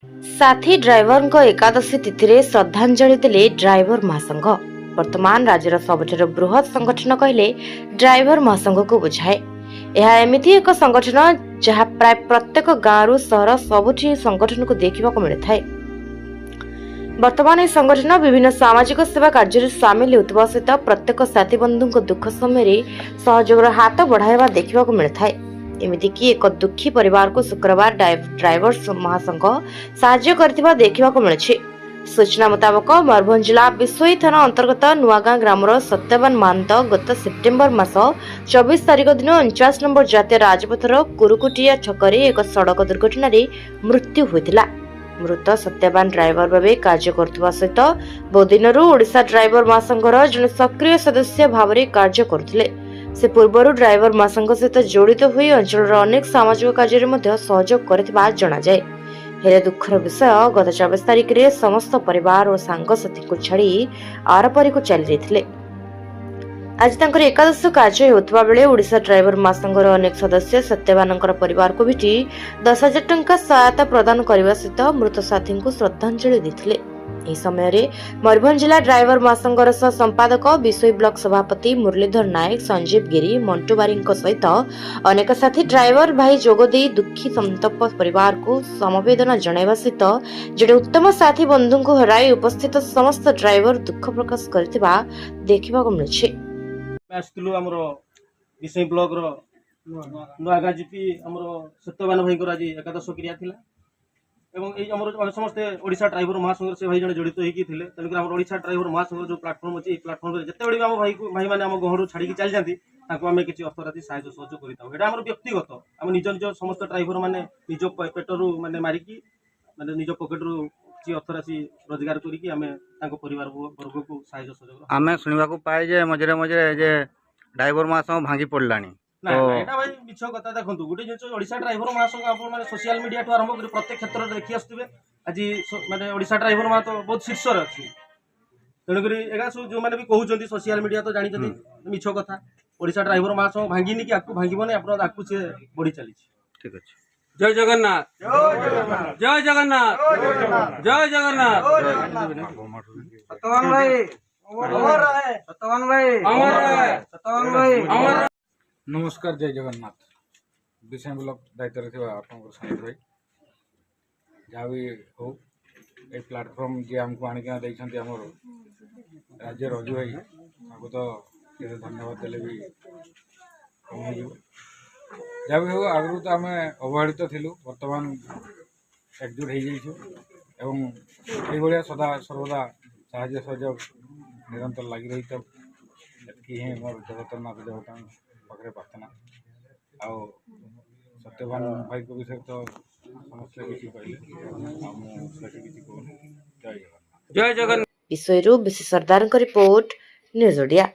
साथी ड्राइवर एकादशी तिथि में श्रद्धांजलि देले ड्राइवर महासंघ। वर्तमान राज्यर सबुठ बृहत संगठन कहले ड्राइवर महासंघ को बुझाए। यह एमिति एक संगठन जहाँ प्राय प्रत्येक गाँव सहर सबुठी संगठन को देखा मिलता है। वर्तमान यह संगठन विभिन्न सामाजिक सेवा कार्य सामिल होता सहित प्रत्येक साथी बंधु दुख समय सहयोग हाथ बढ़ावा देखा मिलता है। एमिति कि एक दुखी परिवार को शुक्रवार ड्राइवर्स महासंघ साहाय्य करथिबा देखिबाको मिलछि। सूचना मुताबक मयूरभंज जिला बिशोई थाना अंतर्गत नुआगां ग्रामर सत्यवान महंत गत सेप्टेम्बर मास 24 तारिख दिन 49 नंबर जातीय राजपथर कुरुकुटिया छकरे एक सड़क दुर्घटना मृत्यु होइतिला। मृत सत्यवान ड्राइवर भावे कार्य करथुवा सहित बहुदिनरू ओडिशा ड्राइवर महासंघर जने सक्रिय सदस्य भावरे कार्य करथिले। से पूर्वर ड्राइवर महासंघ सहित जड़ित हुई अंचल अनेक सामाजिक कार्य सहयोग करथिबा जणा जाए। हेले दुखर विषय गत 24 तारिख रे समस्त परिवार और सांगसाथी को छाड़ी आरपारी को चली जाइथिले। आज तांकर एकादश कार्य होतबा बेले ओडिशा ड्राइवर महासंघर अनेक सदस्य सत्यवानकर परिवार को भेटी 10,000 टंका सहायता प्रदान करने सहित मृत साथी को श्रद्धांजलि देथिले। ଏହି ସମୟରେ ମୟୂରଭଞ୍ଜ ଜିଲ୍ଲା ଡ୍ରାଇଭର ମହାସଂଘର ସମ୍ପାଦକ ବିଶୋଇ ବ୍ଲକ ସଭାପତି ମୁରଲୀଧର ନାୟକ, ସଞ୍ଜୀବ ଗିରି, ମଣ୍ଟୁ ବାରିଙ୍କ ସହିତ ଅନେକ ସାଥୀ ଡ୍ରାଇଭର ଭାଇ ଯୋଗଦେଇ ଦୁଃଖୀ ସନ୍ତପ୍ତ ପରିବାରକୁ ସମବେଦନା ଜଣାଇବା ସହିତ ଜଣେ ଉତ୍ତମ ସାଥୀ ବନ୍ଧୁଙ୍କୁ ହରାଇ ଉପସ୍ଥିତ ସମସ୍ତ ଡ୍ରାଇଭର ଦୁଃଖ ପ୍ରକାଶ କରିଥିବା ଦେଖିବାକୁ ମିଳିଛି। ଆସିଥିଲୁ ଆମର ବିଶୋଇ ବ୍ଲକର ନୂଆଗାଁ ଜିପି ଆମର ସତ୍ୟବାନ ଭାଇଙ୍କର ଆଜି ଏକାଦଶ କ୍ରିୟା ଥିଲା এবং এই আমার সমস্ত ওড়িশা ড্রাইভর মহাসংঘ সে ভাই জন জড়িত হয়েকি ଥିଲେ। তেଣুকରି আমার ওড়িশা ড্রাইভর মহাসংঘ যে প্ଲାଟଫର୍ମ ଅଛି এই ପ୍ଲାଟଫର୍ମରେ ଯେତେବେଳେ ବି ଆମ ଭାଇମାନେ ଆମ ଗହରୁ ଛାଡ଼ିକି ଚାଲି ଯାଆନ୍ତି ତାଙ୍କୁ ଆମେ କିଛି ଅର୍ଥରାଶି ସାହାଯ୍ୟ ସହଯୋଗ କରିଥାଉ। ଏଇଟା ଆମର ବ୍ୟକ୍ତିଗତ, ଆମ ନିଜ ନିଜ ସମସ୍ତ ଡ୍ରାଇଭର ମାନେ ନିଜ ପେଟରୁ ମାନେ ମାରିକି ମାନେ ନିଜ ପକେଟରୁ କିଛି ଅର୍ଥରାଶି ରୋଜଗାର କରିକି ଆମେ ତାଙ୍କ ପରିବାର ବର୍ଗକୁ ସାହାଯ୍ୟ ସହଯୋଗ ଆମେ ଶୁଣିବାକୁ ପାଏ ଯେ ମଝିରେ ମଝିରେ ଯେ ଡ୍ରାଇଭର ମହାସଂଘ ଭାଙ୍ଗି ପଡ଼ିଲାଣି। ନା ଏଇଟା ଭାଇ ମିଛ କଥା। ଦେଖନ୍ତୁ ଗୋଟେ ଜିନିଷ ଓଡିଶା ଡ୍ରାଇଭର ମହାସଂଘ ଆପଣ ମାନେ ସୋସିଆଲ ମିଡିଆ ଠୁ ଆରମ୍ଭ କରି ପ୍ରତ୍ୟେକ କ୍ଷେତ୍ରରେ ଦେଖି ଆସୁଥିବେ। ଆଜି ମାନେ ଓଡିଶା ଡ୍ରାଇଭର ମହା ତ ବହୁତ ଶୀର୍ଷରେ ଅଛି। ତେଣୁକରି ଏଗା ସବୁ ଯୋଉମାନେ ବି କହୁଛନ୍ତି ସୋସିଆଲ ମିଡିଆ ତ ଜାଣିଛନ୍ତି ମିଛ କଥା। ଓଡିଶା ଡ୍ରାଇଭର ମହାସଂଘ ଭାଙ୍ଗିନି କି ଆକୁ ଭାଙ୍ଗିବନି, ଆପଣ ଆକୁ ସେ ବଢି ଚାଲିଛି। ଠିକ ଅଛି। जय जगन्नाथ, जय जगन्नाथ, जय जगन्नाथ। सत्यवान भाई अमर रहे, सत्यवान भाई अमर रहे, सत्यवान भाई अमर। नमस्कार, जय जगन्नाथ। विषय ब्लॉक दायित्व थे आपन संजीव भाई जहाँ भी हो ये प्लाटफर्म जी आमको आणिक आमर राज्य रजू भाई आपको तो धन्यवाद देले भी कम हो। जहाँ भी हो आगु तो आम अवहेलित थिलु, वर्तमान एकजुट हो जाइछु एवं ये सदा सर्वदा साहाय्य सहयोग निरंतर लगी रही था। ही मोर जगतनाथ देवता पाखे प्रार्थना आ सत्यवान भाई को विषय तो समस्त किसी कहले किसी कहूँ। जय जगन्नाथ। जय जगन्नाथ। विषयरू विशेष सरदार रिपोर्ट न्यूज ओडिया।